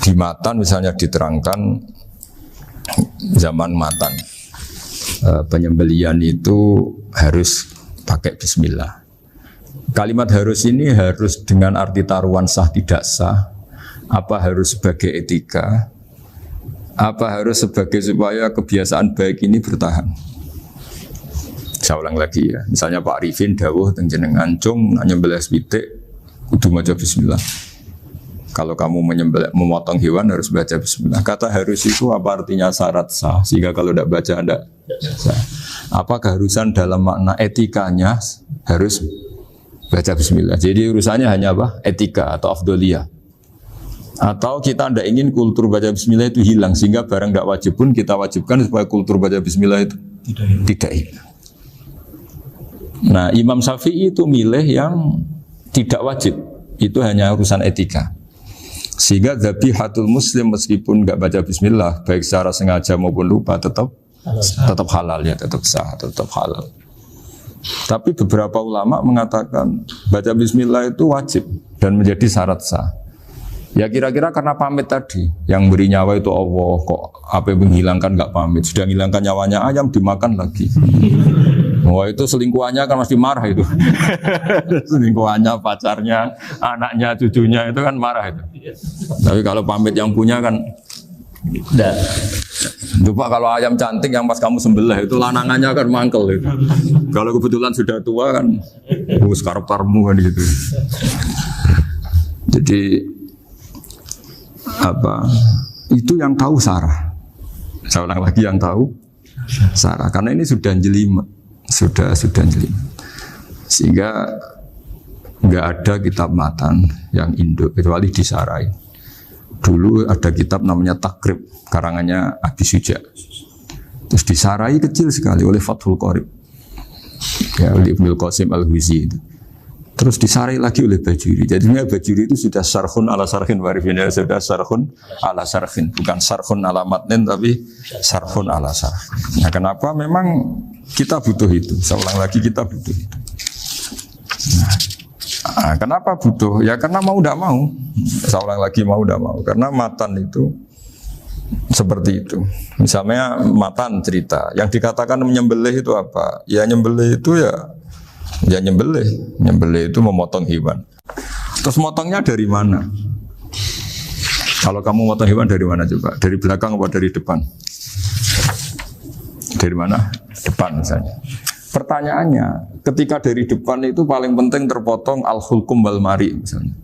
Di Matan misalnya diterangkan zaman Matan penyembelian itu harus pakai bismillah. Kalimat harus ini harus dengan arti taruhan sah tidak sah, apa harus sebagai etika, apa harus sebagai supaya kebiasaan baik ini bertahan. Saya ulang lagi ya, misalnya Pak Arifin dawuh teng jenengan cung nyembelih pitik kudu maca bismillah. Kalau kamu memotong hewan harus baca bismillah. Kata harus itu apa artinya syarat sah? Sehingga kalau tidak baca tidak sah. Apa keharusan dalam makna etikanya harus baca bismillah. Jadi urusannya hanya apa? Etika atau afdoliyah. Atau kita tidak ingin kultur baca bismillah itu hilang. Sehingga barang tidak wajib pun kita wajibkan supaya kultur baca bismillah itu tidak hilang. Nah Imam Syafi'i itu milih yang tidak wajib. Itu hanya urusan etika. Sehingga dhabihatul muslim meskipun enggak baca bismillah baik secara sengaja maupun lupa tetap halal ya, tetap sah, tetap halal. Tapi beberapa ulama mengatakan baca bismillah itu wajib dan menjadi syarat sah. Ya kira-kira karena pamit tadi, yang beri nyawa itu Allah, kok apa yang menghilangkan enggak pamit, sudah menghilangkan nyawanya ayam dimakan lagi. Wah itu selingkuhannya kan pasti marah itu. Selingkuhannya, pacarnya, anaknya, cucunya itu kan marah itu. Tapi kalau pamit yang punya kan enggak. Lupa kalau ayam cantik yang pas kamu sembelih itu lanangannya kan mangkel itu. Kalau kebetulan sudah tua kan karep-karepmu kan gitu. Jadi apa? Itu yang tahu Sarah. Saya ulang lagi yang tahu Sarah karena ini sudah jelimet. Sudah jeli. Sehingga nggak ada kitab matan yang Indo kecuali disarai. Dulu ada kitab namanya Takrib karangannya Abi Suja. Terus disarai kecil sekali oleh Fathul Qorib. Ya, oleh Ibnul Qasim Al-Huzi itu. Terus disarai lagi oleh Bajuri. Jadinya Bajuri itu sudah sarhun ala sarhin warifin, sudah sarhun ala sarhin, bukan sarhun ala matnin tapi sarhun ala sarhin. Nah, kenapa memang kita butuh itu? Saya ulang lagi kita butuh itu. Nah, kenapa butuh? Ya karena mau tidak mau. Saya ulang lagi mau tidak mau. Karena matan itu seperti itu. Misalnya matan cerita yang dikatakan menyembelih itu apa? Ya nyembelih itu ya nyembelih itu memotong hewan. Terus motongnya dari mana? Kalau kamu motong hewan dari mana coba? Dari belakang atau dari depan? Dari mana? Depan misalnya. Pertanyaannya, ketika dari depan itu paling penting terpotong al-hulkum wal mari misalnya.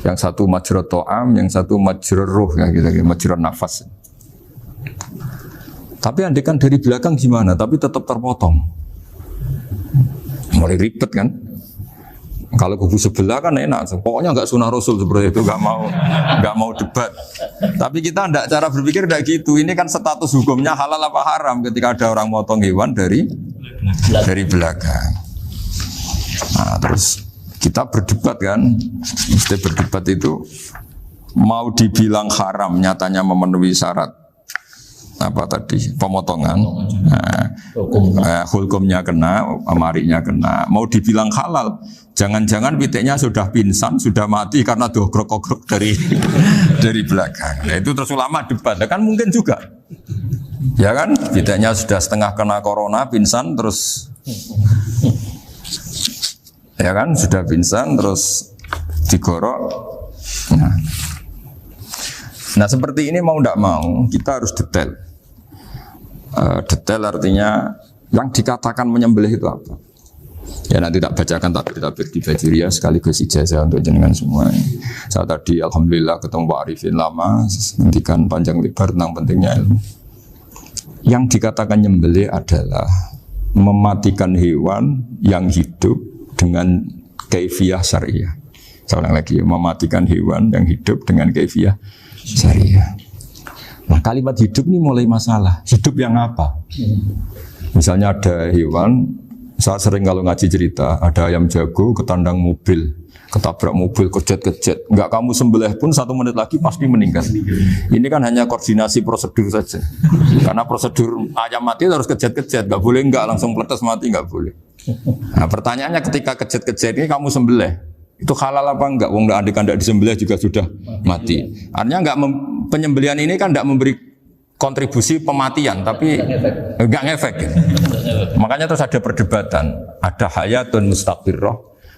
Yang satu majrur to'am, yang satu majrur ruh ya gitu, majrur nafas. Tapi andikan dari belakang gimana? Tapi tetap terpotong. Mulai ribet kan? Kalau kubu sebelah kan enak, pokoknya nggak sunah Rasul seperti itu, nggak mau debat. Tapi kita tidak cara berpikir tidak gitu. Ini kan status hukumnya halal apa haram ketika ada orang motong hewan dari belakang. Nah, terus kita berdebat kan, mesti berdebat itu mau dibilang haram, nyatanya memenuhi syarat apa tadi pemotongan, hukumnya kena, amarinya kena. Mau dibilang halal, jangan-jangan pitiknya sudah pingsan, sudah mati karena dogrok-ogrok dari belakang. Nah, itu terus ulama debat, kan mungkin juga, ya kan? Pitiknya sudah setengah kena corona, pingsan terus, ya kan? Sudah pingsan terus digorok. Nah seperti ini mau tidak mau kita harus detail. Detail artinya yang dikatakan menyembelih itu apa? Ya nanti tak bacakan tapi di Bajuri ya sekaligus ijazah untuk jenengan semua. Saya tadi alhamdulillah ketemu Pak Arifin lama, hentikan panjang lebar tentang pentingnya ilmu. Yang dikatakan menyembelih adalah mematikan hewan yang hidup dengan kaifiyah syariah. Saya ulang lagi, mematikan hewan yang hidup dengan kaifiyah syariah. Nah kalimat hidup ini mulai masalah. Hidup yang apa? Misalnya ada hewan, saya sering kalau ngaji cerita, ada ayam jago ketandang mobil, ketabrak mobil, kejet-kejet. Enggak kamu sembelih pun 1 menit lagi pasti meninggal. Ini kan hanya koordinasi prosedur saja. Karena prosedur ayam mati harus kejet-kejet, enggak boleh enggak langsung peletes mati, enggak boleh. Nah pertanyaannya ketika kejet-kejet ini kamu sembelih, itu halal apa enggak? Wong andai kan enggak disembelih juga sudah mati. Artinya enggak penyembelihan ini kan tidak memberi kontribusi pematian, tapi enggak ngefek. Gitu. Makanya terus ada perdebatan. Ada hayatun mustaqirrah,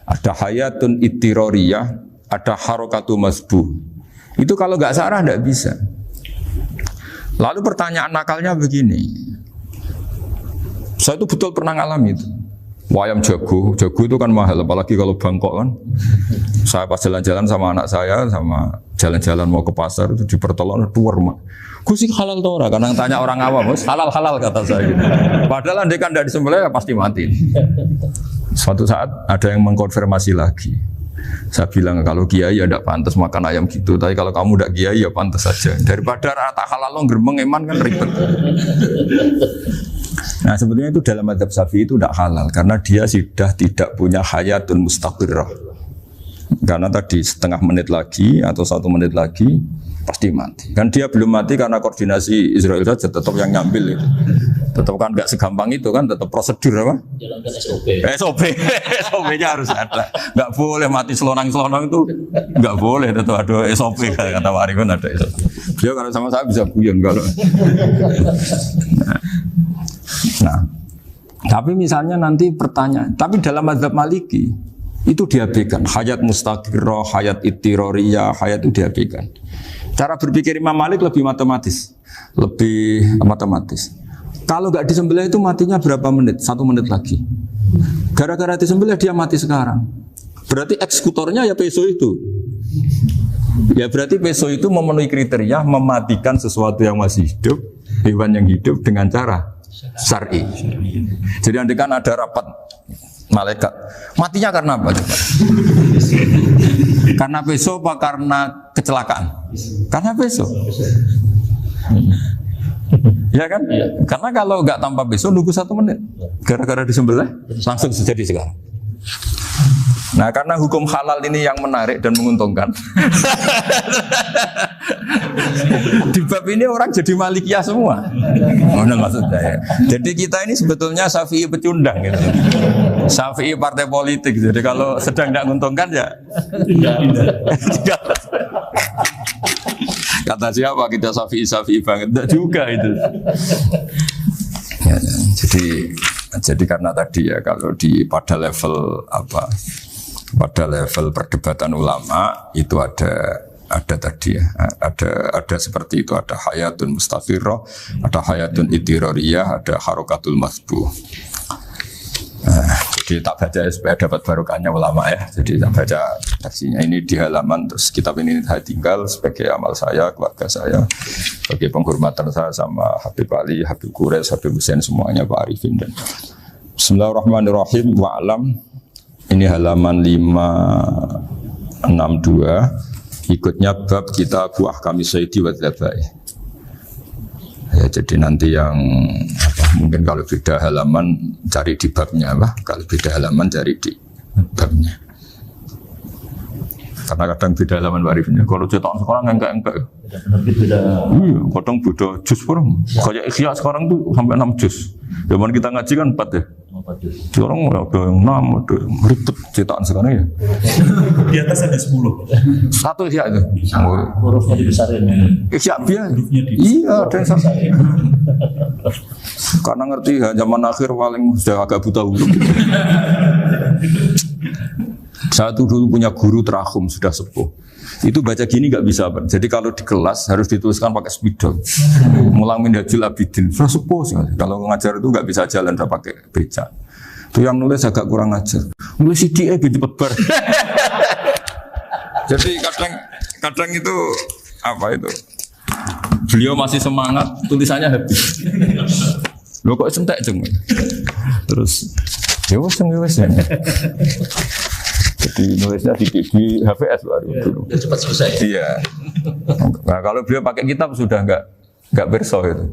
ada hayatun ittiroriyah, ada harokatu masbuh. Itu kalau nggak sarah tidak bisa. Lalu pertanyaan nakalnya begini. Saya itu betul pernah ngalami itu. Wayam jago itu kan mahal, apalagi kalau Bangkok kan. Saya pas jalan-jalan sama anak saya, sama jalan-jalan mau ke pasar itu di pertolongan tuar mak. Kusik halal tora, karena tanya orang awam, halal kata saya. Gitu. Padahal andai kan tidak disembelih ya pasti mati. Suatu saat ada yang mengkonfirmasi lagi. Saya bilang kalau kiai ya tidak pantas makan ayam gitu, tapi kalau kamu tidak kiai ya pantas saja. Daripada rata halal lo geremeng eman kan ribet. Nah sebetulnya itu dalam mazhab Syafi'i itu tidak halal karena dia sudah tidak punya hayatun mustaqirrah. Karena tadi setengah menit lagi atau 1 menit lagi pasti mati. Kan dia belum mati karena koordinasi Israel saja tetap yang ngambil itu. Tetap kan nggak segampang itu kan, tetap prosedur apa? Jalankan SOP-nya harus ada. Nggak boleh mati selonang-selonang itu nggak boleh, tetap ada SOP kata Warifun ada SOP. Dia kalau sama saya bisa guyon kalau. Nah, tapi misalnya nanti pertanyaan, tapi dalam mazhab Maliki itu diabaikan, hayat mustaqirrah, hayat ittiroriyah, hayat itu diabaikan. Cara berpikir Imam Malik lebih matematis. Kalau nggak disembelih itu matinya berapa menit? 1 menit lagi. Gara-gara disembelih dia mati sekarang. Berarti eksekutornya ya peso itu. Ya berarti peso itu memenuhi kriteria mematikan sesuatu yang masih hidup, hewan yang hidup dengan cara syar'i. Jadi andai kan ada rapat malaikat, matinya karena apa? Karena peso apa karena kecelakaan? Karena peso. Ya kan? Ya. Karena kalau nggak tanpa peso nunggu 1 menit, gara-gara disembelih langsung terjadi sekarang. Nah karena hukum halal ini yang menarik dan menguntungkan. Di bab ini orang jadi Malikiyah semua. Mana maksudnya ya? Jadi kita ini sebetulnya Syafi'i pecundang gitu. Syafi'i partai politik. Jadi kalau sedang tidak menguntungkan ya kata siapa kita Syafi'i banget? Tidak juga itu. Ya, jadi karena tadi ya kalau pada level perdebatan ulama itu ada tadi ya, ada seperti itu, ada hayatun mustaqirrah, ada hayatun ittiroriyah, ada harokatul masbuh. Jadi tak baca supaya dapat barokahnya ulama ya. Jadi tak baca redaksinya ini di halaman, terus kitab ini saya tinggal sebagai amal saya, keluarga saya, sebagai penghormatan saya sama Habib Ali, Habib Qures, Habib Hussein semuanya, Pak Arifin dan Bismillahirrahmanirrahim. Wa'alam, ini halaman 562, ikutnya bab kita buah kami Sayyidi wa Dzabai. Ya, jadi nanti yang mungkin kalau beda halaman cari di babnya kalau beda halaman cari di babnya. Karena kadang beda halaman warifnya. Kalau cetakan sekarang enggak. Iya, kadang beda juz sekarang. Kayak Ikhya sekarang tuh sampai 6 juz. Zaman kita ngaji kan 4 ya. Sekarang ada yang 6, ada yang ribet cetakan sekarang ya. Di atas ada 10. Satu Ikhya itu. Hurufnya dibesarin. Ikhya biar. Iya, ada yang sama. Karena ngerti zaman akhir paling sudah agak buta huruf. Saya tuh dulu punya guru terakhum sudah sepuh. Itu baca gini nggak bisa, Pak. Jadi kalau di kelas harus dituliskan pakai spidol. Mulang Minhajul Abidin, sudah sepuh sekali. Kalau ngajar itu nggak bisa jalan, udah pakai beca. Itu yang nulis agak kurang ajar. Nulis CDE cepet bar. Jadi kadang itu apa itu? Beliau masih semangat, tulisannya habis. Loh kok sentek jeng. Terus ya wes ya. Jadi nulisnya di HVS baru dulu. Cepat selesai. Iya. Nah, kalau beliau pakai kitab sudah enggak berso itu.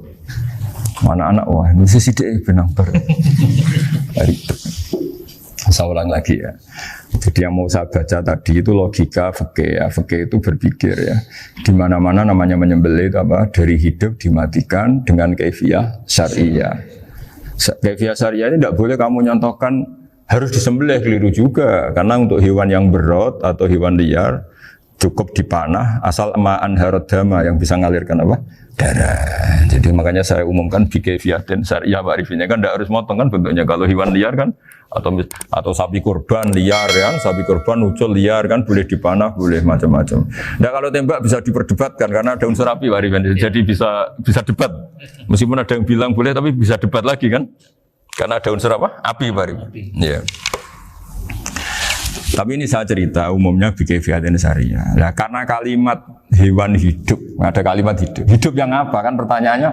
Anak-anak wah nulis sidik benang bar. Saya ulang lagi ya. Jadi yang mau saya baca tadi itu logika fikih ya. Fikih itu berpikir ya. Di mana-mana namanya menyembelih itu apa? Dari hidup dimatikan dengan kaifiyah syariah. Kaifiyah syariah ini tidak boleh kamu nyontohkan harus disembelih, keliru juga. Karena untuk hewan yang berat atau hewan liar cukup dipanah asal ma'an harodama yang bisa ngalirkan apa? Darah. Jadi makanya saya umumkan bikefiatin syariah warifinya kan tidak harus motong kan bentuknya. Kalau hewan liar kan atau sapi kurban liar kan, sapi kurban ucul liar kan boleh dipanah, boleh macam-macam. Nah kalau tembak bisa diperdebatkan karena ada unsur api warifin. Jadi bisa debat. Meskipun ada yang bilang boleh tapi bisa debat lagi kan? Karena ada unsur apa? Api warifin. Iya. Tapi ini saya cerita umumnya bikefiatin syariah. Nah, karena kalimat hewan hidup, ada kalimat hidup. Hidup yang apa kan pertanyaannya?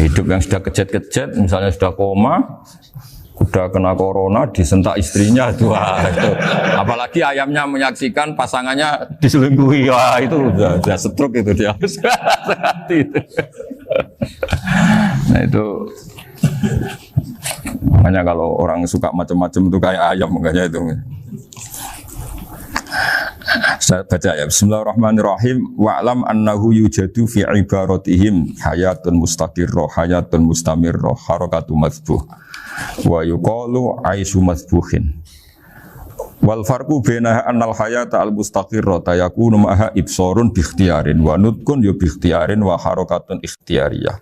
Hidup yang sudah kejet-kejet, misalnya sudah koma, sudah kena corona, disentak istrinya, itu. Apalagi ayamnya menyaksikan pasangannya diselingkuhi, wah itu udah stroke itu dia harus hati itu. Nah itu. Makanya kalau orang suka macam-macam itu kayak ayam makanya itu. Saya baca ya. Bismillahirrahmanirrahim. Wa'lam annahu yujadu fi ibaratihim hayatun mustaqirrah, hayatun mustamirrah, harakatu madhbuh. Wa yuqalu aisyu madhbuhin. Wal farqu baina annal hayata al mustaqirrah tayakunu maha ibsarun bi ikhtiyarin wa nutqun yu bi ikhtiyarin wa harakatun ikhtiyariyah.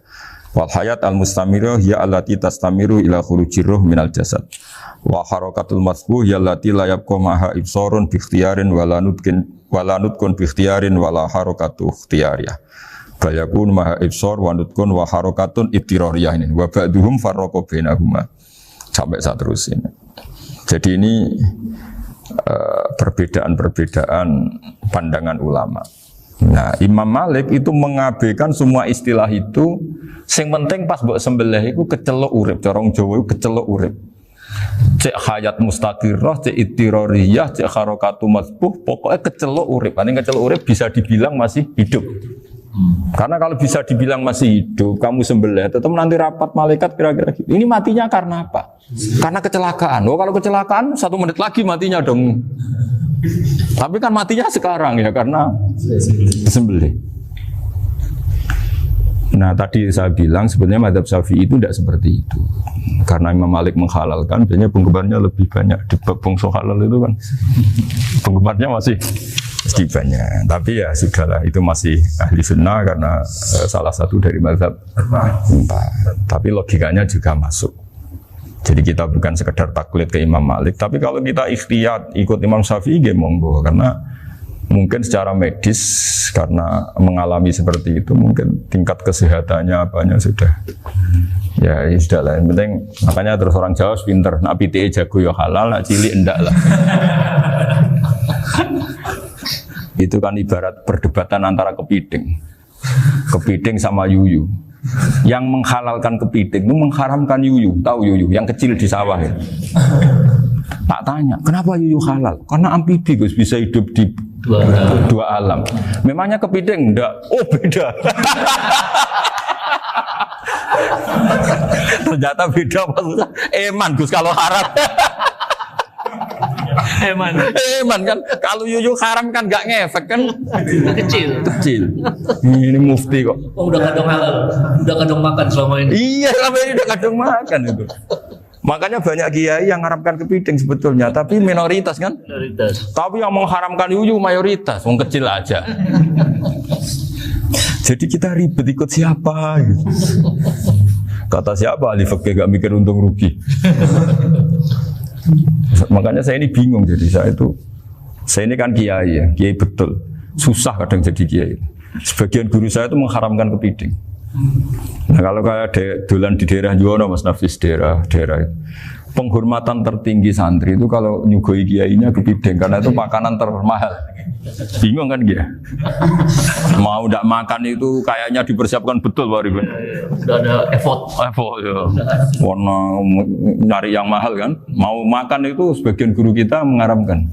Wal hayat al mustamirah ya allati tastamiru ila khurujir ruh minal jasad. Wa harakatul masbuh ya allati la yabqa maha ibsarun bi ikhtiyarin wala nutkun bi ikhtiyarin wala harakatu ikhtiyariyah. Bal yakun maha ibsar wa nutkun wa harakatun ittirariyah ini. Wa ba'duhum farraqa bainahuma. Sampai saat terus ini. Jadi ini perbedaan-perbedaan pandangan ulama. Nah, Imam Malik itu mengabaikan semua istilah itu. Sing penting pas mbok sembelih iku kecelok urip, corong Jawa iku kecelok urip. Cek hayat mustaqirrah, cek ittirariyah, cek harakatu masbuh, pokoknya kecelok urip. Paling kecelok urip bisa dibilang masih hidup. Karena kalau bisa dibilang masih hidup, kamu sembelih, tetap nanti rapat malaikat kira-kira gitu. Ini matinya karena apa? Karena kecelakaan. Oh, kalau kecelakaan 1 menit lagi matinya dong. Tapi kan matinya sekarang ya karena sembelih. Nah tadi saya bilang sebenarnya mazhab Syafi'i itu tidak seperti itu. Karena Imam Malik menghalalkan, biasanya penggemarnya lebih banyak di bab bangsa halal itu kan. Penggemarnya masih banyak. Tapi ya sudahlah, itu masih ahli sunnah karena salah satu dari mazhab 4. Tapi logikanya juga masuk. Jadi kita bukan sekedar taklid ke Imam Malik, tapi kalau kita ikhtiyat ikut Imam Syafi'i ya monggo, karena mungkin secara medis karena mengalami seperti itu mungkin tingkat kesehatannya apanya sudah ya sudah lah, yang penting makanya terus orang Jawa pinter, nak PTE jago ya halal, nak cilik enggak lah. Itu kan ibarat perdebatan antara kepiting sama yuyu. Yang menghalalkan kepiting itu mengharamkan yuyu. Tahu yuyu yang kecil di sawah ya? Tak tanya, kenapa yuyu halal? Karena amfibi Gus, bisa hidup di dua alam. Memangnya kepiting enggak? Oh beda. Ternyata beda maksudnya. Eman Gus kalau haram. Eman kan, kalau yuyu haram kan nggak ngefek kan, kecil. Ini mufti kok. Oh udah kadang halal, udah kadang makan selama ini. Iya selama ini udah kadang makan itu. Makanya banyak kiai yang mengharamkan kepiting sebetulnya, tapi minoritas kan. Minoritas. Tapi yang mengharamkan yuyu mayoritas, wong kecil aja. Jadi kita ribet ikut siapa? Gitu. Kata siapa? Ahli fikih gak mikir untung rugi. Makanya saya ini bingung, jadi saya ini kan kiai ya, kiai betul, susah kadang jadi kiai. Sebagian guru saya itu mengharamkan kepiting. Nah kalau kayak dolan di daerah Juwono, Mas Nafis daerah penghormatan tertinggi santri itu kalau nyugoi kiainya kepiting karena itu makanan termahal. Bingung kan dia? Mau tidak makan itu kayaknya dipersiapkan betul Pak Ribon. Udah ada effort ya. Warna nyari yang mahal kan. Mau makan itu sebagian guru kita mengharamkan.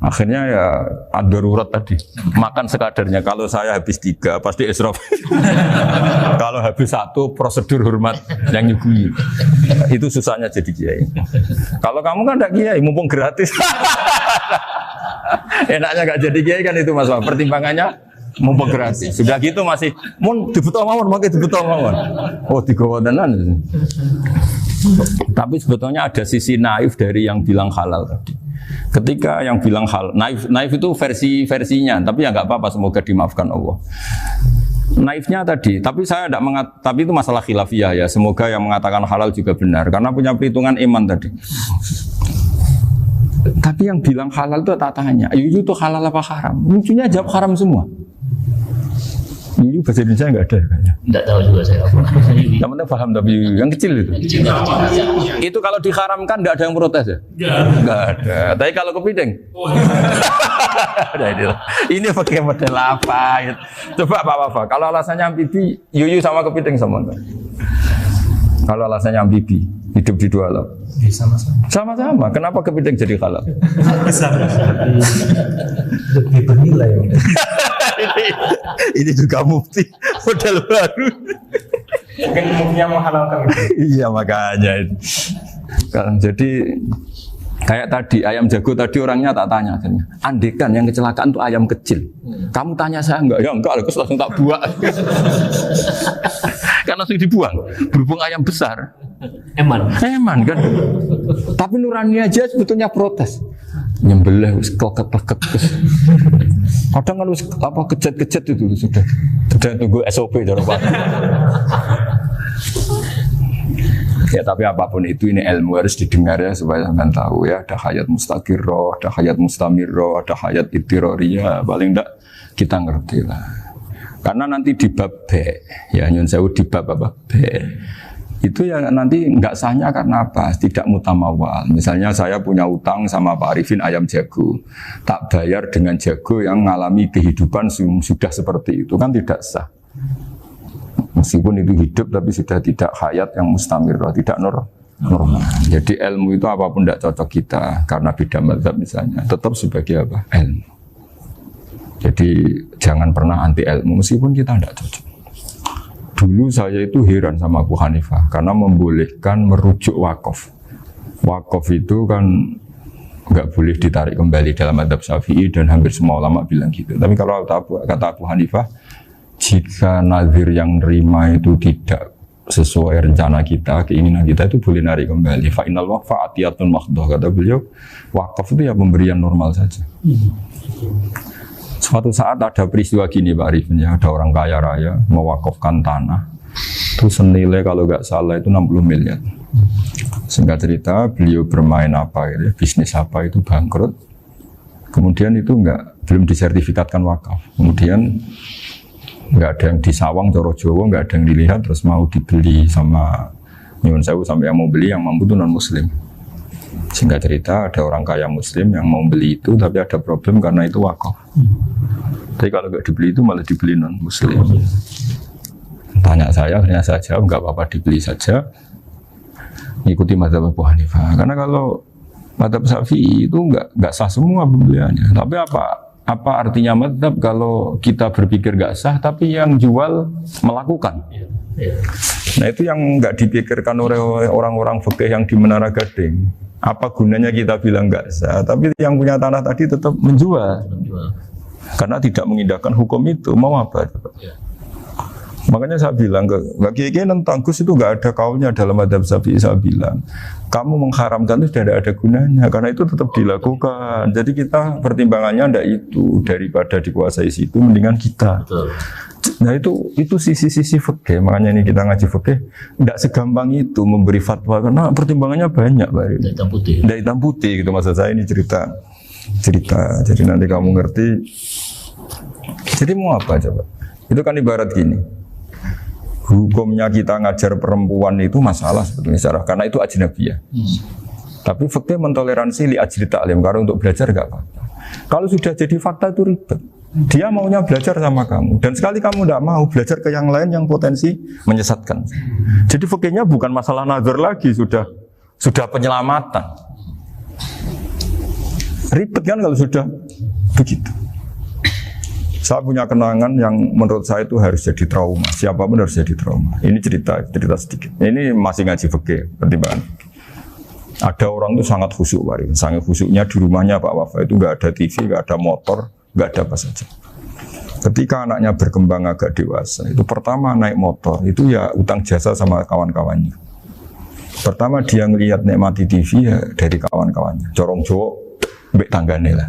Akhirnya ya ad-darurat tadi. Makan sekadarnya. Kalau saya habis 3 pasti israf. Kalau habis 1 prosedur hormat yang nyugui. Itu susahnya jadi kiai. Kalau kamu kan tidak kiai, mumpung gratis. Enaknya gak jadi kiai kan itu Mas. Pertimbangannya mumpung gratis. Sudah gitu masih mun dibutuh mawon, makai dibutuh mawon. Oh digawa tenan. Tapi sebetulnya ada sisi naif dari yang bilang halal tadi. Ketika yang bilang naif itu versinya, tapi ya nggak apa-apa, semoga dimaafkan Allah. Naifnya tadi, tapi saya tidak tapi itu masalah khilafiyah ya. Semoga yang mengatakan halal juga benar, karena punya perhitungan iman tadi. Tapi yang bilang halal itu tak tanya, Yuyu itu halal apa haram? Lucunya jawab haram semua. Yuyu bahasa Indonesia nggak ada kayaknya. Nggak tahu juga saya apa. Yang penting paham tapi Yuyu, yang kecil itu. Itu kalau diharamkan nggak ada yang protes ya? Nggak ada. Tapi kalau kepiting? Ini pakai model apa? Coba Pak. Kalau alasannya amfibi, Yuyu sama kepiting sama. Kalau alasannya amfibi, hidup di dua alam. Sama-sama. Kenapa kepiting jadi halal? Lebih bernilai. Ini juga mufti model baru. Mungkin muftinya menghalalkan. Iya makanya. Kan jadi kayak tadi ayam jago tadi orangnya tak tanya akhirnya. Andekan yang kecelakaan itu ayam kecil. Kamu tanya saya enggak? Ya enggak, aku langsung tak buang. Kan langsung dibuang. Berhubung ayam besar. Eman kan. Tapi nurani aja sebetulnya protes. Nyembelih wis kleket-kleket. Kadang kan wis apa kejet-kejet itu sudah tunggu SOP dari Pak. Ya tapi apapun itu ini ilmu harus didengar ya supaya sampean tahu ya, ada hayat mustaqirroh, ada hayat mustamirroh, ada hayat ittiroriyah, paling enggak kita ngerti lah. Karena nanti di bab B, ya nyun sewu di bab apa? B. Itu ya nanti enggak sahnya karena apa? Tidak mutamawal. Misalnya saya punya utang sama Pak Arifin ayam jago. Tak bayar dengan jago yang mengalami kehidupan sudah seperti itu kan tidak sah. Meskipun itu hidup tapi sudah tidak hayat yang mustamirah, tidak normal. Jadi ilmu itu apapun tidak cocok kita karena beda mazhab misalnya, tetap sebagai apa? Ilmu. Jadi jangan pernah anti ilmu meskipun kita tidak cocok. Dulu saya itu heran sama Abu Hanifah karena membolehkan merujuk wakaf. Wakaf itu kan nggak boleh ditarik kembali dalam mazhab Syafi'i dan hampir semua ulama bilang gitu. Tapi kalau kata Abu Hanifah, jika nazir yang nerima itu tidak sesuai rencana kita, keinginan kita itu boleh narik kembali. Fa innal waqfa atiyatun makhdah, kata beliau. Wakaf itu ya pemberian normal saja. Suatu saat ada peristiwa gini Pak Arifin ya, ada orang kaya raya mewakafkan tanah. Itu senilai kalau nggak salah itu 60 miliar. Singkat cerita beliau bermain apa gitu, bisnis apa itu bangkrut. Kemudian itu belum disertifikatkan wakaf. Kemudian nggak ada yang disawang Coro Jawa, nggak ada yang dilihat, terus mau dibeli sama nyuwun sewu sampai yang mau beli yang mampu itu non muslim. Singkat cerita ada orang kaya muslim yang mau beli itu tapi ada problem karena itu wakaf. Tapi kalau nggak dibeli itu malah dibeli non muslim. Tanya saya, akhirnya saya jawab nggak apa-apa dibeli saja. Ikuti mazhab Abu Hanifah. Karena kalau mazhab Syafi'i itu nggak sah semua pembeliannya. Tapi apa artinya mazhab kalau kita berpikir nggak sah tapi yang jual melakukan? Nah itu yang nggak dipikirkan oleh orang-orang fikih yang di Menara Gading. Apa gunanya kita bilang nggak sah, tapi yang punya tanah tadi tetap menjual. Karena tidak mengindahkan hukum itu, mau apa? Makanya saya bilang Mbak Kiai tentang Gus itu nggak ada kaulnya dalam mazhab Syafi'i. Saya bilang kamu mengharamkan itu tidak ada gunanya karena itu tetap dilakukan. Jadi kita pertimbangannya ndak itu, daripada dikuasai situ mendingan kita. Betul. Nah itu sisi-sisi fikih. Makanya ini kita ngaji fikih ndak segampang itu memberi fatwa karena pertimbangannya banyak Pak. Ndak hitam putih gitu maksud saya, ini cerita. Jadi nanti kamu ngerti. Jadi mau apa coba? Itu kan ibarat gini. Hukumnya kita ngajar perempuan itu masalah sebetulnya secara karena itu ajnabiyah. Tapi fakta mentoleransi li ajli ta'lim karena untuk belajar enggak apa-apa. Kalau sudah jadi fakta itu ribet. Dia maunya belajar sama kamu dan sekali kamu enggak mau belajar ke yang lain yang potensi menyesatkan. Jadi fakihnya bukan masalah nazar lagi, sudah penyelamatan. Ribet kan kalau sudah begitu. Saya punya kenangan yang menurut saya itu harus jadi trauma. Siapapun harus jadi trauma. Ini cerita sedikit. Ini masih ngaji fikih, pertimbangan. Ada orang itu sangat khusyuk, sangat khusyuknya di rumahnya Pak Wafa itu nggak ada TV, nggak ada motor, nggak ada apa saja. Ketika anaknya berkembang agak dewasa, itu pertama naik motor, itu ya utang jasa sama kawan-kawannya. Pertama dia ngelihat nikmati TV ya dari kawan-kawannya. Corong Jawa mbek tanggane lah.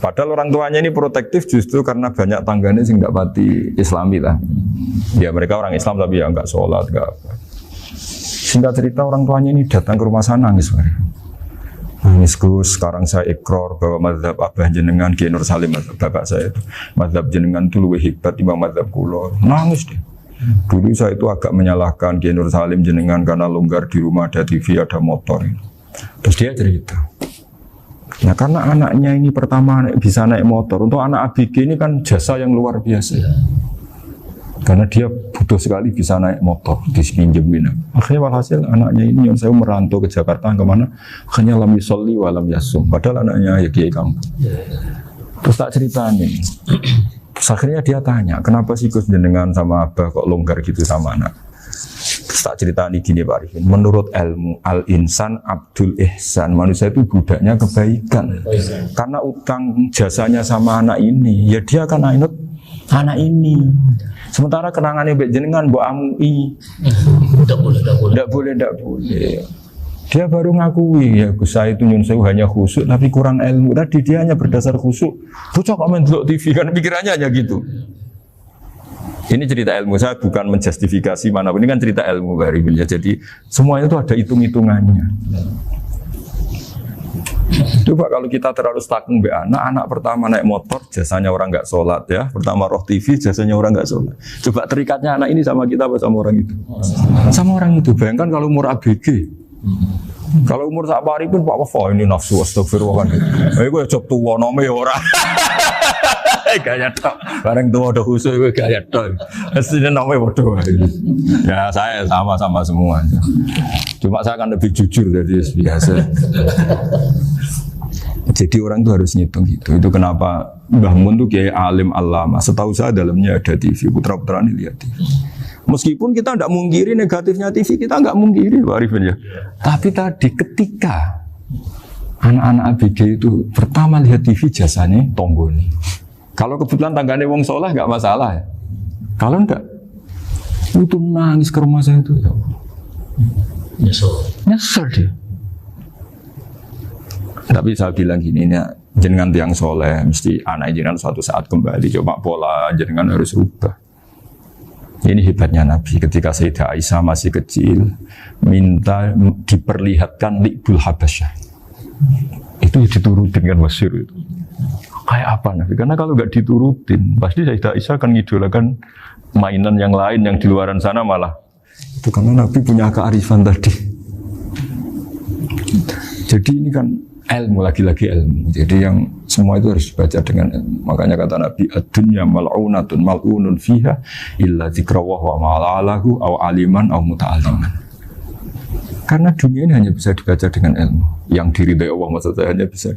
Padahal orang tuanya ini protektif justru karena banyak tanggane sing nggak pati Islami lah. Ya mereka orang Islam tapi ya nggak sholat, nggak apa. Singkat cerita orang tuanya ini datang ke rumah sana nangis. Nangis Gus, sekarang saya ikrar bahwa mazhab Abah jenengan Kiai Nur Salim, bapak saya itu mazhab jenengan itu lebih hebat timbang mazhab kula. Nangis deh. Dulu saya itu agak menyalahkan Kiai Nur Salim jenengan karena longgar di rumah ada TV, ada motor. Terus dia cerita. Nah karena anaknya ini pertama bisa naik motor, untuk anak ABG ini kan jasa yang luar biasa. Karena dia butuh sekali bisa naik motor, dipinjemin. Akhirnya walhasil anaknya ini yang saya merantau ke Jakarta kemana, akhirnya lam yusolli wa lam yasum. Padahal anaknya ya kiai kamu. Terus tak ceritain. Terus akhirnya dia tanya, kenapa sih Gus jenengan sama Abah kok longgar gitu sama anak? Terus tak ceritain gini Pak Arifin. Menurut ilmu al-insan abdul ihsan, manusia itu budaknya kebaikan. Karena utang jasanya sama anak ini, ya dia akan ainut anak ini. Sementara kenangannya mbek jenengan mbok amui. Tidak boleh. Dia baru ngakui ya Gus saya itu nyun sewu hanya khusyuk tapi kurang ilmu. Tadi dia hanya berdasar khusyuk. Bocah kok main delok TV kan pikirannya hanya gitu. Ini cerita ilmu, saya bukan menjustifikasi manapun, ini kan cerita ilmu Pak Arifin ya. Jadi semuanya itu ada hitung-hitungannya. Coba kalau kita terlalu stagnant be anak pertama naik motor jasanya orang nggak sholat ya, pertama roh TV jasanya orang nggak sholat. Coba terikatnya anak ini sama kita apa sama orang itu? Sama orang itu. Bayangkan kalau umur ABG, kalau umur sak pari pun Pak Wafa ini nafsu astagfirullah kan. Gue job tua nome orang. Gaya tok, bareng tua udah khusus gue gaya tok. Aslinya nome bodoh. Ya saya sama semua. Cuma saya akan lebih jujur dari biasa. Jadi orang itu harus ngitung gitu. Itu kenapa Mbah Mun tuh kiai alim alama. Setahu saya dalamnya ada TV, putra-putra ini lihat TV. Meskipun kita tidak mungkiri negatifnya TV, kita nggak mungkiri Pak Arifin ya. Tapi tadi ketika anak-anak ABG itu pertama lihat TV jasanya tonggoni. Kalau kebetulan tanggane wong soleh nggak masalah ya. Kalau enggak, itu nangis ke rumah saya itu. Nyesel dia. Tapi saya bilang gini, ini jenengan tiang soleh, mesti anak jenengan suatu saat kembali. Coba pola jenengan harus rubah. Ini hebatnya Nabi ketika Sayyidah Aisyah masih kecil, minta diperlihatkan Li'bul Habasyah. Itu diturutin kan masyhur itu. Kayak apa Nabi? Karena kalau nggak diturutin, pasti Sayyidah Aisyah akan ngidolakan mainan yang lain yang di luaran sana malah. Itu karena Nabi punya kearifan tadi. Jadi ini kan ilmu, lagi-lagi ilmu. Jadi yang semua itu harus dibaca dengan ilmu. Makanya kata Nabi, ad-dunya mal'unatun mal'unun fiha illa dzikrawah wa ma'alahu aw aliman aw muta'aliman. Karena dunia ini hanya bisa dibaca dengan ilmu. Yang diridai Allah maksud saya hanya bisa.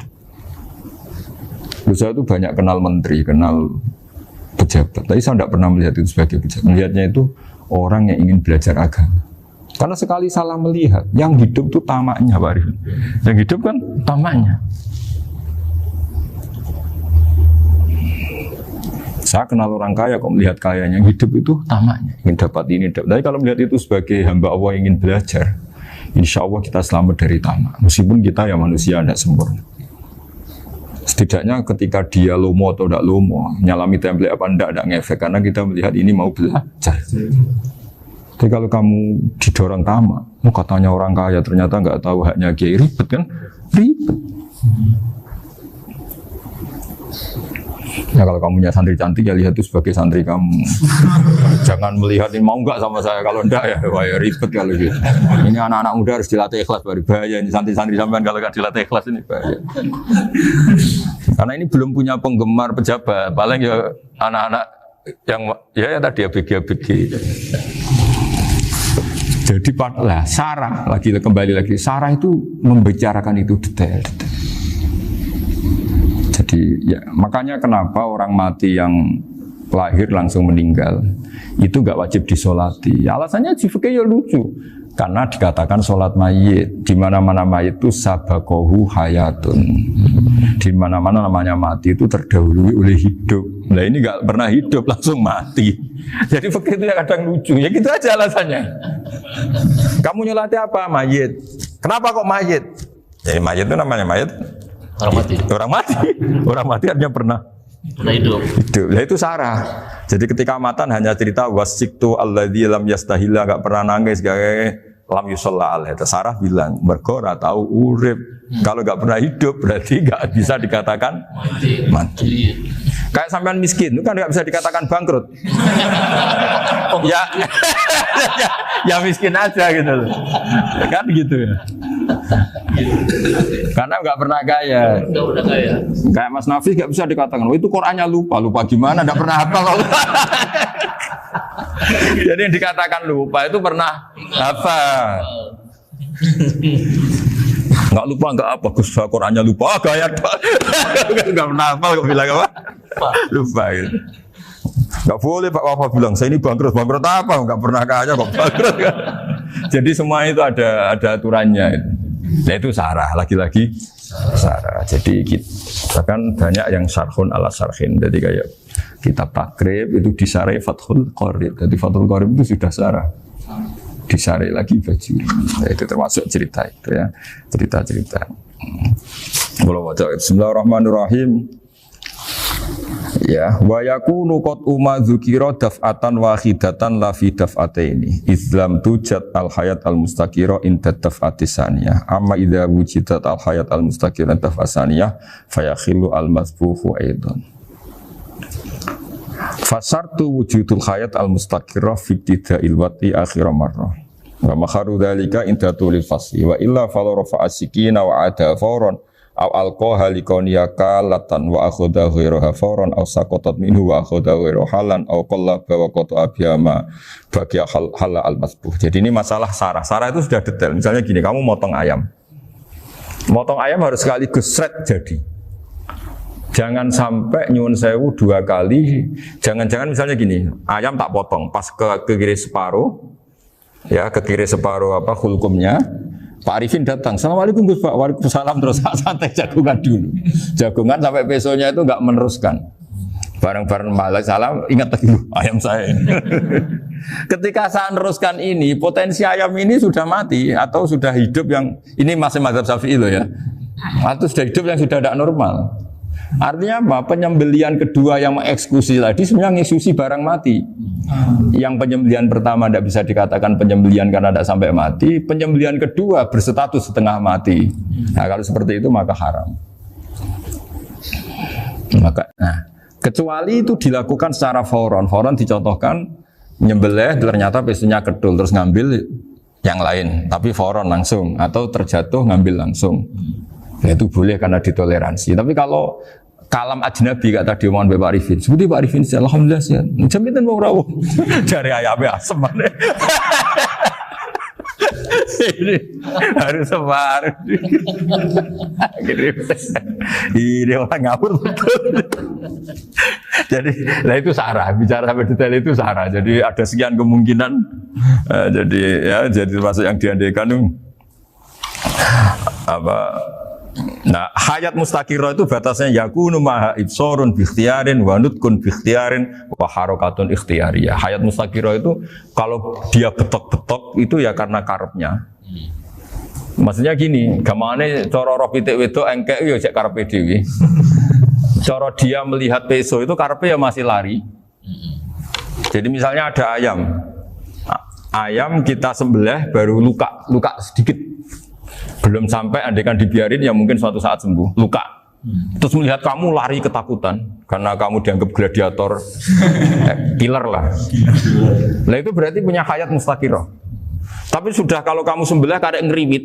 Saya itu banyak kenal menteri, kenal pejabat. Tapi saya tidak pernah melihat itu sebagai pejabat. Melihatnya itu orang yang ingin belajar agama. Karena sekali salah melihat, yang hidup itu tamaknya Pak Arifin. Yang hidup kan tamaknya. Saya kenal orang kaya kok melihat kayanya, yang hidup itu tamaknya. Ingin dapat ini, dapat. Tapi kalau melihat itu sebagai hamba Allah yang ingin belajar, insya Allah kita selamat dari tamak. Meskipun kita ya manusia tidak sempurna. Setidaknya ketika dia lomo atau tidak lomo, nyalami template apa tidak ngefek. Karena kita melihat ini mau belajar. Tapi kalau kamu didorong tamak, katanya orang kaya ternyata nggak tahu haknya kiai, ribet kan? Ribet. Ya kalau kamu punya santri cantik ya lihat itu sebagai santri kamu. Jangan melihat ini mau nggak sama saya, kalau enggak ya wah ya ribet kalau gitu. Ini anak-anak muda harus dilatih ikhlas, baru bahaya ini santri-santri sampean kalau nggak dilatih ikhlas ini bahaya. Karena ini belum punya penggemar pejabat, paling ya anak-anak yang ya tadi ABG. Jadi lah Sarah kembali lagi Sarah itu membicarakan itu detail. Jadi ya makanya kenapa orang mati yang lahir langsung meninggal itu nggak wajib disolati. Alasannya fikih ya lucu. Karena dikatakan sholat mayit, di mana-mana mayit itu sabakohu hayatun. Di mana-mana namanya mati itu terdahului oleh hidup. Nah ini nggak pernah hidup langsung mati. Jadi fikih itu ya kadang lucu. Ya gitu aja alasannya. Kamu nyolati apa? Mayit. Kenapa kok mayit? Jadi mayit itu namanya mayit Orang mati. Orang mati artinya pernah Hidup. hidup. Nah itu sarah. Jadi ketika matan hanya cerita wasiktu alladzi lam yastahilla, enggak pernah nangis, lam yusalla alaih. Sarah bilang mergo ora tau urip. Kalau enggak pernah hidup berarti enggak bisa dikatakan mati. Kayak sampean miskin itu kan enggak bisa dikatakan bangkrut. Ya, ya miskin aja gitu loh. Kan gitu ya. Karena enggak pernah kaya. Enggak udah kaya. Kayak Mas Nafis enggak bisa dikatakan, oh itu Qur'annya lupa gimana? Enggak pernah hafal. Jadi yang dikatakan lupa itu pernah hafal. Enggak lupa enggak apa, Gus Qur'annya lupa, gaya enggak pernah hafal kok bilang apa? Lupa gitu. Enggak boleh Pak Wafa bilang, saya ini bangkrut apa? Enggak pernah kaya kok bangkrut kan. Jadi semua itu ada aturannya itu. Nah itu sarah, lagi-lagi sarah. Jadi kita kan banyak yang syarhun ala syarhin. Jadi kayak kitab takrib itu disarai Fathul Qorib. Jadi Fathul Qorib itu sudah sarah. Disarai lagi Bajuri. Nah, itu termasuk cerita itu ya. Cerita-cerita. Bismillahirrahmanirrahim. Ya, wa yakunu qad umma dzukira daf'atan wahidatan la fi daf'ataini. Islam tujad al hayat al mustaqira inda daf'atis saniyah. Amma idza wujidat al hayat al mustaqira daf'as saniyah fayakhilu al masbuhu aidan. Fasartu wujudul hayat al mustaqira fi ibtida'il wati akhir marrah. Wa makharu dzalika inda tulil fasli wa illa fala rafa'a sikina wa ada fawran aw alqaha liqawniyaka latan wa akhudha ghairaha fawran aw saqatat minhu wa akhudha ghairu halan aw qallaba wa qata abiyama bagi hal al masbuh. Jadi ini masalah sarah. Sarah itu sudah detail. Misalnya gini, kamu motong ayam. Motong ayam harus sekaligus shred jadi. Jangan sampai nyuwun sewu 2 kali. Jangan-jangan misalnya gini, ayam tak potong pas ke kiri separuh. Ya, ke kiri separuh apa hulkumnya. Pak Arifin datang, Assalamualaikum Gus Pak, waalaikumsalam, terus santai jagungan dulu. Jagungan sampai besoknya itu enggak meneruskan. Bareng-bareng malah salam, ingat lagi ayam saya ini. Ketika saya meneruskan ini, potensi ayam ini sudah mati atau sudah hidup yang ini masih mazhab Syafi'i loh ya. Atau sudah hidup yang sudah tidak normal. Artinya apa? Penyembelian kedua yang mengeksekusi tadi sebenarnya ngeksusi barang mati. Yang penyembelian pertama tidak bisa dikatakan penyembelian karena tidak sampai mati. Penyembelian kedua berstatus setengah mati. Nah kalau seperti itu maka haram. Kecuali itu dilakukan secara fauron. Fauron dicontohkan menyembelih ternyata pesunya kedul terus ngambil yang lain. Tapi fauron langsung atau terjatuh ngambil langsung. Ya, itu boleh karena ditoleransi. Tapi kalau kalam ajnabi kata tadi omongan Pak Arifin, seperti Pak Arifin, alhamdulillah sih. Jaminan mau rawuh dari ayamnya asem mana? Ini harus sebar. Ini orang ngawur betul. Jadi, nah itu sarah. Bicara sampai detail itu sarah. Jadi ada sekian kemungkinan. Jadi termasuk yang diandaikan apa? Nah, hayat mustaqirah itu batasnya yakunu maha ibsorun bi ikhtiyarin wa nutqun bi ikhtiyarin wa harakatun ikhtiyariyah. Hayat mustaqirah itu kalau dia betok-betok itu ya karena karepnya. Maksudnya gini, gamane cara roh pitik wedok engkek ya cek karepe dhewe. Cara dia melihat peso itu karepe ya masih lari. Jadi misalnya ada ayam. Ayam kita sembelih baru luka sedikit. Belum sampai andaikan dibiarin ya mungkin suatu saat sembuh, luka. Terus melihat kamu lari ketakutan karena kamu dianggap gladiator, killer lah. Nah itu berarti punya hayat mustaqirah. Tapi sudah kalau kamu sembelih kadek ngeriwit,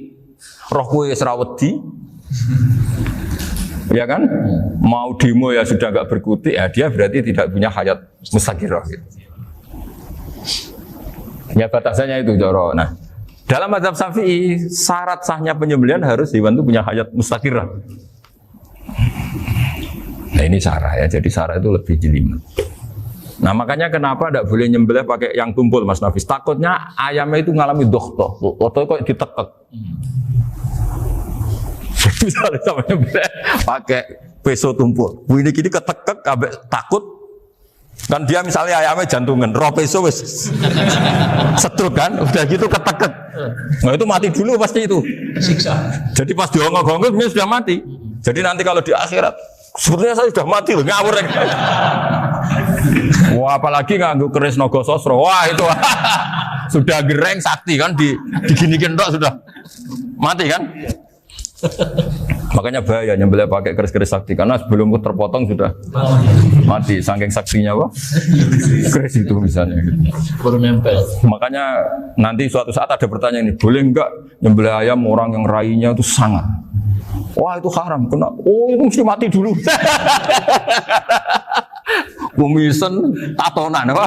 roh kowe wis ra wedi. Ya kan? Mau demo ya sudah enggak berkutik, ya dia berarti tidak punya hayat mustaqirah gitu. Ya batasannya itu Joro. Nah, dalam mazhab Syafi'i, syarat sahnya penyembelihan harus hewan itu punya hayat mustaqirah. Nah ini sarah ya, jadi sarah itu lebih jelimet. Nah makanya kenapa tidak boleh nyembelih pakai yang tumpul Mas Nafis? Takutnya ayamnya itu ngalami dohtoh, atau kok ditekek. Misalnya sama nyembelih pakai peso tumpul, ini kini ketekek, takut. Kan dia misalnya ayamnya jantungan, roh peso wis setruk kan, udah gitu ketekek. Nah itu mati dulu pasti itu. Siksa. Jadi pas diongok-ongok dia sudah mati. Jadi nanti kalau di akhirat, sebetulnya saya sudah mati loh, ngawur. Wah, apalagi nganggo keris naga sasra. Wah, itu sudah gereng sakti kan diginikin tok sudah mati kan? Makanya bahaya nyembelih pakai keris-keris sakti karena sebelum terpotong sudah mati saking saktinya apa? Keris itu misalnya gitu. Baru nempel. Makanya nanti suatu saat ada pertanyaan ini, boleh enggak nyembelih ayam orang yang rainya itu sangat? Wah, itu haram. Kena. Oh, itu mesti mati dulu. Kumisen tatonan apa?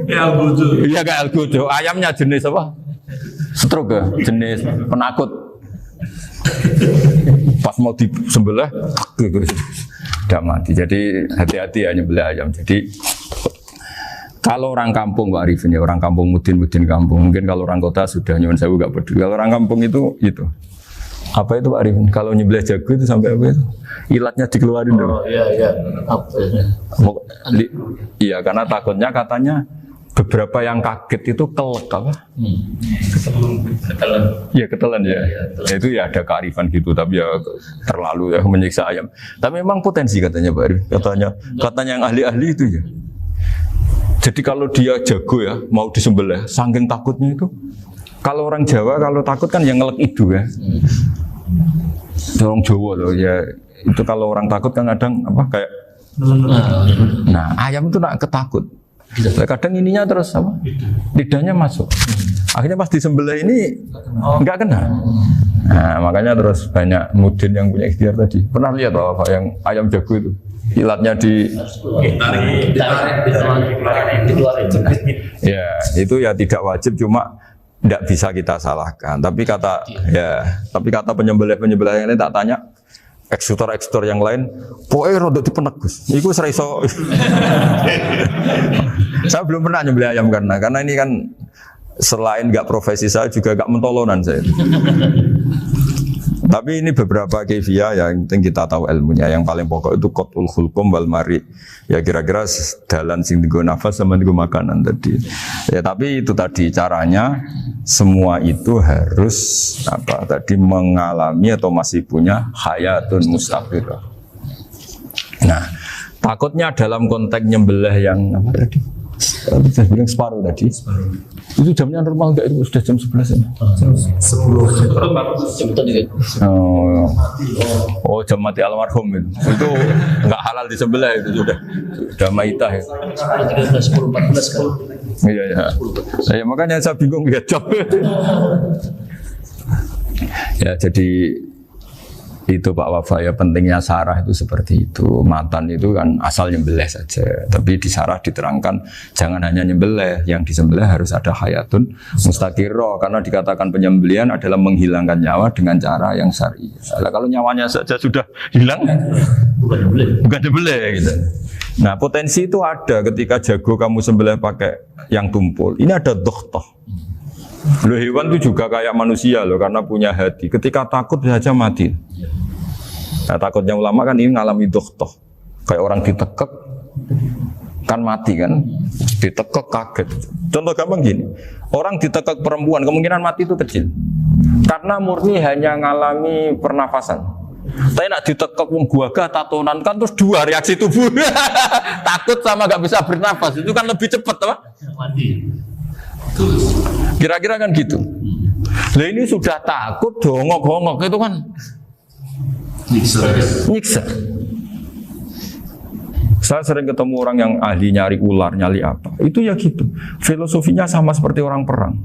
Ya algojo. Iya kayak algojo. Ayamnya jenis apa? Stroke ya? Jenis penakut. Pas mau disembelih, udah mati. Jadi hati-hati ya nyembelih ayam. Jadi kalau orang kampung Pak Arifin ya, orang kampung mudin kampung. Mungkin kalau orang kota sudah nyuwun sewu gak peduli. Kalau orang kampung itu apa itu Pak Arifin? Kalau nyembelih jago itu sampai apa itu? Ilatnya dikeluarin dong. Oh iya. Apa ya? Iya, karena takutnya katanya beberapa yang kaget itu kelek apa? Ketelan. Iya ketelan ya. Itu ya ada kearifan gitu, tapi ya terlalu ya menyiksa ayam. Tapi memang potensi katanya Pak Arif. Katanya yang ahli-ahli itu ya. Jadi kalau dia jago ya mau disembelih, saking takutnya itu. Kalau orang Jawa kalau takut kan yang ngelek itu ya. Orang Jawa loh ya. Itu kalau orang takut kan kadang apa kayak. Nah ayam itu nak ketakut. Kadang ininya terus apa? Lidahnya masuk. Akhirnya pas disembelih ini enggak kena. Nah, makanya terus banyak mudin yang punya ikhtiar tadi. Pernah lihat apa yang ayam jago itu? Ilatnya dikeluarin. Ya, itu ya tidak wajib cuma tidak bisa kita salahkan. Tapi kata penyembelih yang lain tak tanya eksekutor yang lain, pokoknya rodok dipenegus. Iku seraiso. Saya belum pernah nyembelih ayam karena ini kan selain nggak profesi saya juga nggak mentolonan saya. Tapi ini beberapa kefiah yang penting kita tahu ilmunya. Yang paling pokok itu qatul khulqum wal mari. Ya kira-kira dalan sing digo nafas sama digo makanan tadi. Ya tapi itu tadi caranya semua itu harus mengalami atau masih punya hayatun mustaqirah. Nah, takutnya dalam konteks nyembelih yang apa tadi? Saya bilang separuh tadi. Itu jamnya normal enggak itu sudah jam 11 ya? 10. Oh, jam mati almarhum itu. Itu enggak halal disembelih itu sudah maitah ya. 13, 10, 14 kan. Iya. Saya makanya saya bingung lihat jam. Ya, jadi itu Pak Wafa ya pentingnya sarah itu seperti itu. Matan itu kan asal nyembelih saja, tapi di sarah diterangkan jangan hanya nyembelih, yang disembelih harus ada hayatun mustaqirah karena dikatakan penyembelihan adalah menghilangkan nyawa dengan cara yang syar'i. Kalau nyawanya saja sudah hilang bukan nyembelih gitu. Nah, potensi itu ada ketika jago kamu sembelih pakai yang tumpul. Ini ada dokhtoh. Loh, hewan itu juga kayak manusia loh karena punya hati. Ketika takut saja mati. Nah, takutnya ulama kan ini ngalami dokhtoh. Kayak orang ditekek kan mati kan. Ditekek kaget. Contoh gampang gini. Orang ditekek perempuan kemungkinan mati itu kecil. Karena murni hanya ngalami pernafasan. Tapi nak ditekek wong gagah tatonan kan terus dua reaksi tubuh. Takut sama gak bisa bernafas. Itu kan lebih cepat apa? Mati. Kira-kira kan gitu. Lah ini sudah takut dongok-dongok itu kan nyiksa. Saya sering ketemu orang yang ahli nyari ular, nyari apa. Itu ya gitu. Filosofinya sama seperti orang perang.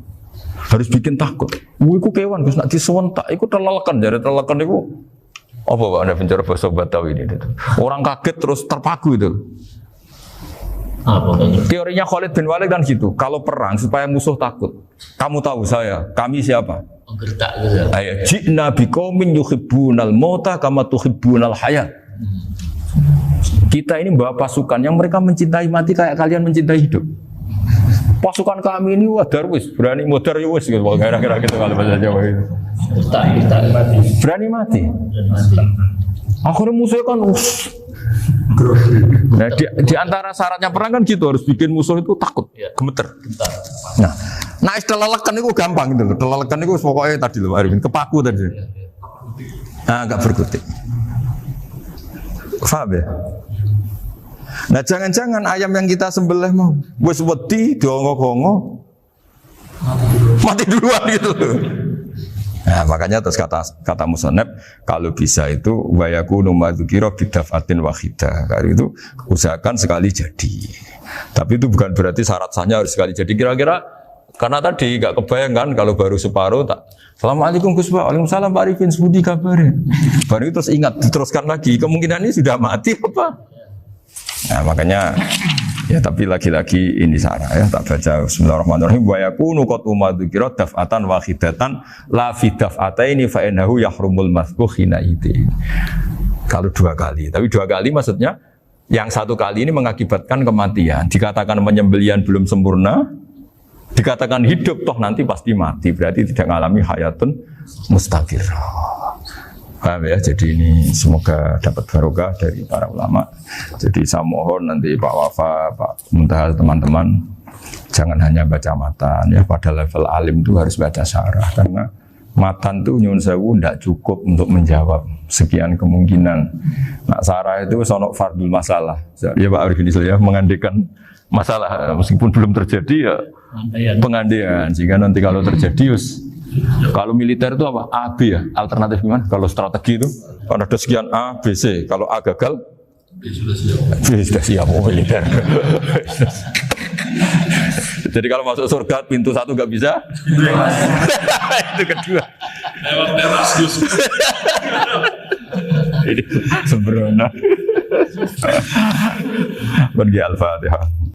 Harus bikin takut. Iku kewan Gus nak disentak, iku telelekan jare telelekan iku. Apa Pak Anda bicara bahasa Batawi ini? Orang kaget terus terpaku itu. Teorinya Khalid bin Walid kan gitu. Kalau perang supaya musuh takut. Kamu tahu kami siapa? Gertak gitu. Ayat ji'na biqaumin yuhibbunal mauta kama tuhibbunal hayat. Kita ini bawa pasukan yang mereka mencintai mati kayak kalian mencintai hidup. Pasukan kami ini darwis, berani modar ya wis gitu. Kira-kira gitu kalau bahasa Jawa itu. Gertak mati. Berani mati. Akhirnya musuh kan nah, di antara syaratnya perang kan gitu harus bikin musuh itu takut, gemeter. Nah, telelekan itu gampang gitu loh. Telelekan itu pokoknya tadi loh Arifin, kepaku tadi. Nah, agak berkutik. Paham ya? Nah jangan-jangan ayam yang kita sembelih mau wis wedi diongo-ongo mati duluan gitu. Nah makanya terus kata musonep kalau bisa itu wayaku numadzukiro bidafatin wahidah. Karena itu usahakan sekali jadi. Tapi itu bukan berarti syarat sahnya harus sekali jadi. Kira-kira karena tadi nggak kebayang kan kalau baru separuh tak. Assalamualaikum Gus Pak, waalaikumsalam Pak Arifin, sebudi kabarin. Baru itu terus ingat diteruskan lagi. Kemungkinan ini sudah mati apa? Nah makanya ya tapi lagi-lagi ini sarah ya tak baca Bismillahirrahmanirrahim wa yakunu qad umadzikra daf'atan wahidatan la fi daf'ataini fa innahu yahrumul masbuh hina idi. Kalau 2 kali, tapi 2 kali maksudnya yang 1 kali ini mengakibatkan kematian. Dikatakan penyembelihan belum sempurna, dikatakan hidup toh nanti pasti mati, berarti tidak mengalami hayatun mustaqirah. Paham ya? Jadi ini semoga dapat barokah dari para ulama. Jadi saya mohon nanti Pak Wafa, Pak Muntaha, teman-teman jangan hanya baca matan ya, pada level alim itu harus baca syarah karena matan itu nyuwun sewu tidak cukup untuk menjawab sekian kemungkinan. Nah syarah itu sonok fardul masalah. Ya Pak Arifin ya mengandekan masalah meskipun belum terjadi ya pengandaian sehingga nanti kalau terjadi kalau militer itu apa? A, B ya? Alternatif gimana? Kalau strategi itu kalau ada sekian A, B, C. Kalau A gagal B sudah siap militer. Jadi kalau masuk surga pintu 1 nggak bisa itu kedua lewat teras ini sembrono. Bagi Al-Fatihah.